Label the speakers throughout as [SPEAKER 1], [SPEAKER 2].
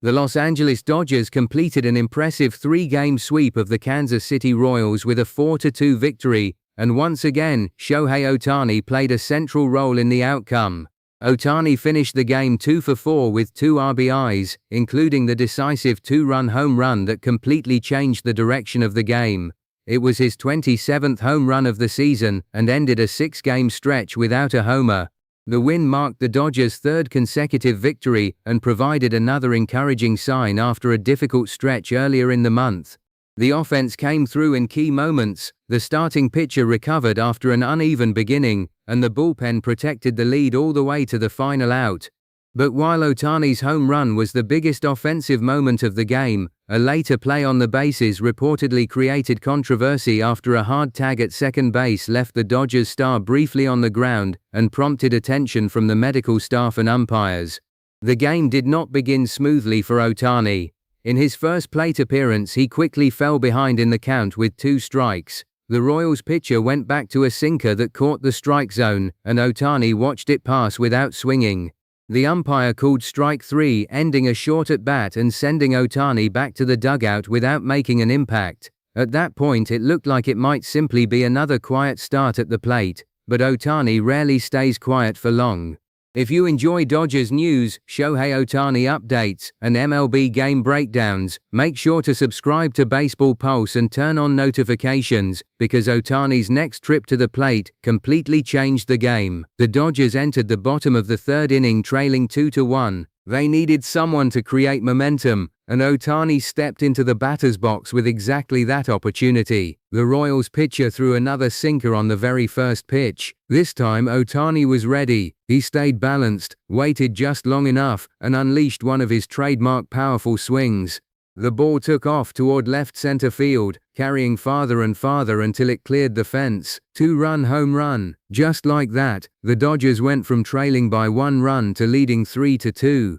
[SPEAKER 1] The Los Angeles Dodgers completed an impressive three-game sweep of the Kansas City Royals with a 4-2 victory, and once again, Shohei Ohtani played a central role in the outcome. Ohtani finished the game 2 for 4 with 2 RBIs, including the decisive 2-run home run that completely changed the direction of the game. It was his 27th home run of the season and ended a 6-game stretch without a homer. The win marked the Dodgers' third consecutive victory and provided another encouraging sign after a difficult stretch earlier in the month. The offense came through in key moments, the starting pitcher recovered after an uneven beginning, and the bullpen protected the lead all the way to the final out. But while Ohtani's home run was the biggest offensive moment of the game, a later play on the bases reportedly created controversy after a hard tag at second base left the Dodgers star briefly on the ground and prompted attention from the medical staff and umpires. The game did not begin smoothly for Ohtani. In his first plate appearance, he quickly fell behind in the count with 2 strikes. The Royals pitcher went back to a sinker that caught the strike zone, and Ohtani watched it pass without swinging. The umpire called strike 3, ending a short at bat and sending Ohtani back to the dugout without making an impact. At that point, it looked like it might simply be another quiet start at the plate, but Ohtani rarely stays quiet for long. If you enjoy Dodgers news, Shohei Ohtani updates, and MLB game breakdowns, make sure to subscribe to Baseball Pulse and turn on notifications, because Ohtani's next trip to the plate completely changed the game. The Dodgers entered the bottom of the third inning trailing 2-1. They needed someone to create momentum, and Ohtani stepped into the batter's box with exactly that opportunity. The Royals pitcher threw another sinker on the very first pitch. This time Ohtani was ready. He stayed balanced, waited just long enough, and unleashed one of his trademark powerful swings. The ball took off toward left center field, carrying farther and farther until it cleared the fence. 2-run home run. Just like that, the Dodgers went from trailing by 1 run to leading 3-2.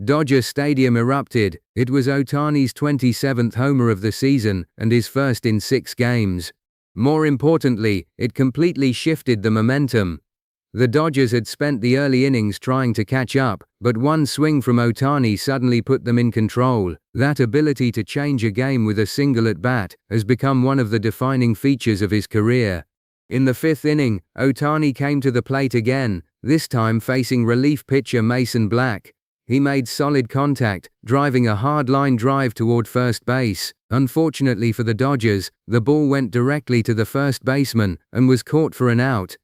[SPEAKER 1] Dodger Stadium erupted. It was Ohtani's 27th homer of the season and his first in 6 games. More importantly, it completely shifted the momentum. The Dodgers had spent the early innings trying to catch up, but one swing from Ohtani suddenly put them in control. That ability to change a game with a single at-bat has become one of the defining features of his career. In the 5th inning, Ohtani came to the plate again, this time facing relief pitcher Mason Black. He made solid contact, driving a hard-line drive toward first base. Unfortunately for the Dodgers, the ball went directly to the first baseman and was caught for an out.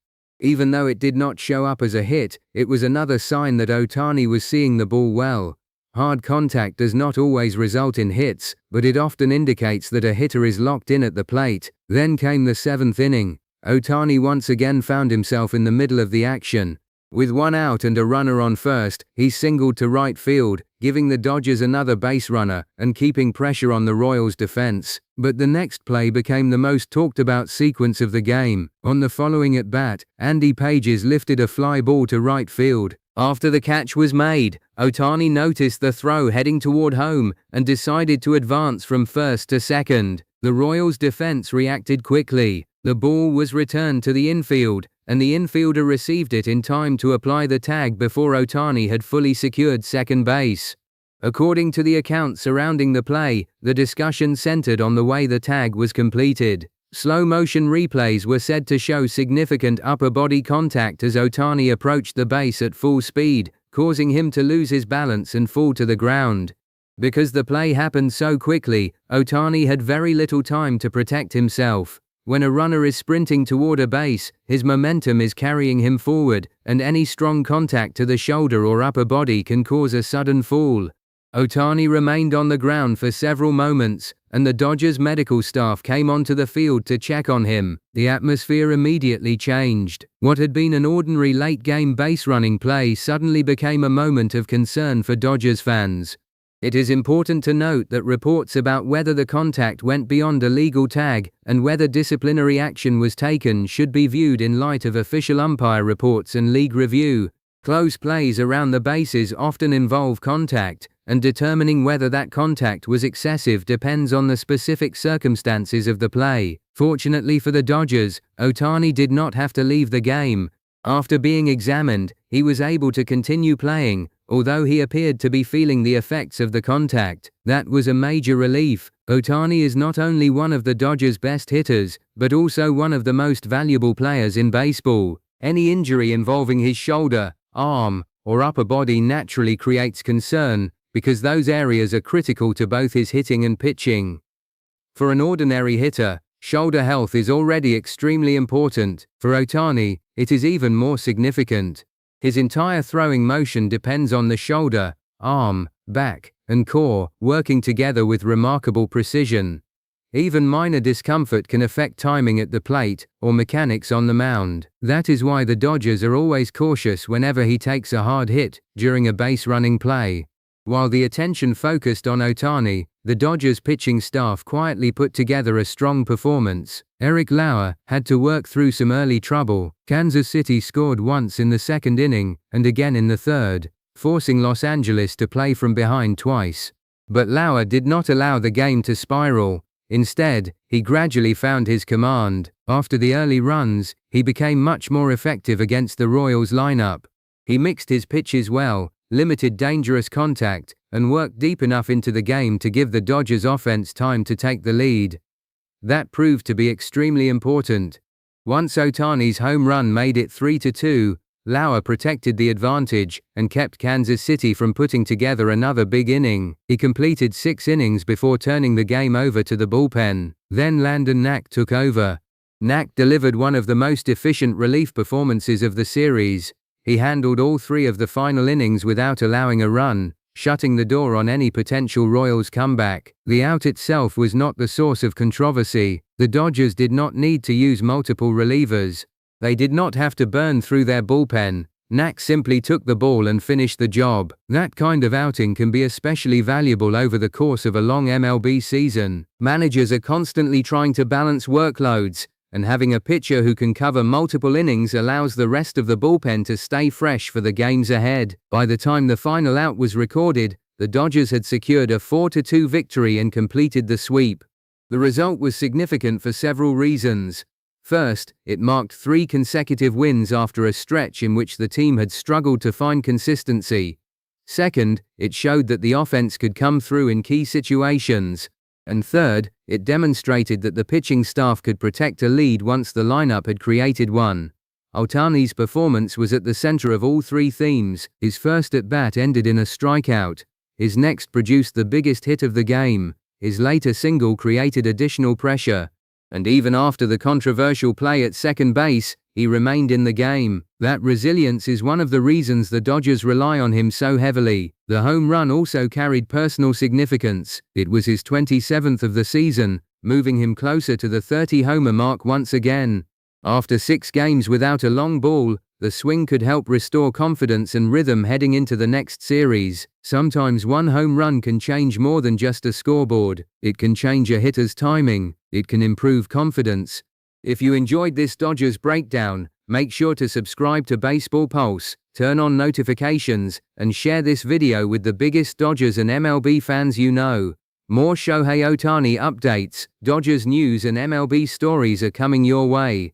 [SPEAKER 1] Even though it did not show up as a hit, it was another sign that Ohtani was seeing the ball well. Hard contact does not always result in hits, but it often indicates that a hitter is locked in at the plate. Then came the 7th inning. Ohtani once again found himself in the middle of the action. With 1 out and a runner on first, he singled to right field, giving the Dodgers another base runner and keeping pressure on the Royals' defense. But the next play became the most talked about sequence of the game. On the following at-bat, Andy Pages lifted a fly ball to right field. After the catch was made, Ohtani noticed the throw heading toward home and decided to advance from first to second. The Royals' defense reacted quickly. The ball was returned to the infield, and the infielder received it in time to apply the tag before Ohtani had fully secured second base. According to the accounts surrounding the play, the discussion centered on the way the tag was completed. Slow-motion replays were said to show significant upper body contact as Ohtani approached the base at full speed, causing him to lose his balance and fall to the ground. Because the play happened so quickly, Ohtani had very little time to protect himself. When a runner is sprinting toward a base, his momentum is carrying him forward, and any strong contact to the shoulder or upper body can cause a sudden fall. Ohtani remained on the ground for several moments, and the Dodgers medical staff came onto the field to check on him. The atmosphere immediately changed. What had been an ordinary late-game base-running play suddenly became a moment of concern for Dodgers fans. It is important to note that reports about whether the contact went beyond a legal tag and whether disciplinary action was taken should be viewed in light of official umpire reports and league review. Close plays around the bases often involve contact, and determining whether that contact was excessive depends on the specific circumstances of the play. Fortunately for the Dodgers, Ohtani did not have to leave the game. After being examined, he was able to continue playing, Although he appeared to be feeling the effects of the contact, that was a major relief. Ohtani is not only one of the Dodgers' best hitters, but also one of the most valuable players in baseball. Any injury involving his shoulder, arm, or upper body naturally creates concern, because those areas are critical to both his hitting and pitching. For an ordinary hitter, shoulder health is already extremely important. For Ohtani, it is even more significant. His entire throwing motion depends on the shoulder, arm, back, and core working together with remarkable precision. Even minor discomfort can affect timing at the plate or mechanics on the mound. That is why the Dodgers are always cautious whenever he takes a hard hit during a base-running play. While the attention focused on Ohtani, the Dodgers pitching staff quietly put together a strong performance. Eric Lauer had to work through some early trouble. Kansas City scored once in the second inning and again in the third, forcing Los Angeles to play from behind twice. But Lauer did not allow the game to spiral. Instead, he gradually found his command. After the early runs, he became much more effective against the Royals lineup. He mixed his pitches well, limited dangerous contact, and worked deep enough into the game to give the Dodgers offense time to take the lead. That proved to be extremely important. Once Ohtani's home run made it 3-2, Lauer protected the advantage and kept Kansas City from putting together another big inning. He completed 6 innings before turning the game over to the bullpen. Then Landon Knack took over. Knack delivered one of the most efficient relief performances of the series. He handled all 3 of the final innings without allowing a run, shutting the door on any potential Royals comeback. The out itself was not the source of controversy. The Dodgers did not need to use multiple relievers. They did not have to burn through their bullpen. Knack simply took the ball and finished the job. That kind of outing can be especially valuable over the course of a long MLB season. Managers are constantly trying to balance workloads, and having a pitcher who can cover multiple innings allows the rest of the bullpen to stay fresh for the games ahead. By the time the final out was recorded, the Dodgers had secured a 4-2 victory and completed the sweep. The result was significant for several reasons. First, it marked 3 consecutive wins after a stretch in which the team had struggled to find consistency. Second, it showed that the offense could come through in key situations. And third, it demonstrated that the pitching staff could protect a lead once the lineup had created one. Ohtani's performance was at the center of all 3 themes. His first at-bat ended in a strikeout. His next produced the biggest hit of the game. His later single created additional pressure. And even after the controversial play at second base, he remained in the game. That resilience is one of the reasons the Dodgers rely on him so heavily. The home run also carried personal significance. It was his 27th of the season, moving him closer to the 30-homer mark once again. After 6 games without a long ball, the swing could help restore confidence and rhythm heading into the next series. Sometimes one home run can change more than just a scoreboard. It can change a hitter's timing. It can improve confidence. If you enjoyed this Dodgers breakdown, make sure to subscribe to Baseball Pulse, turn on notifications, and share this video with the biggest Dodgers and MLB fans you know. More Shohei Ohtani updates, Dodgers news and MLB stories are coming your way.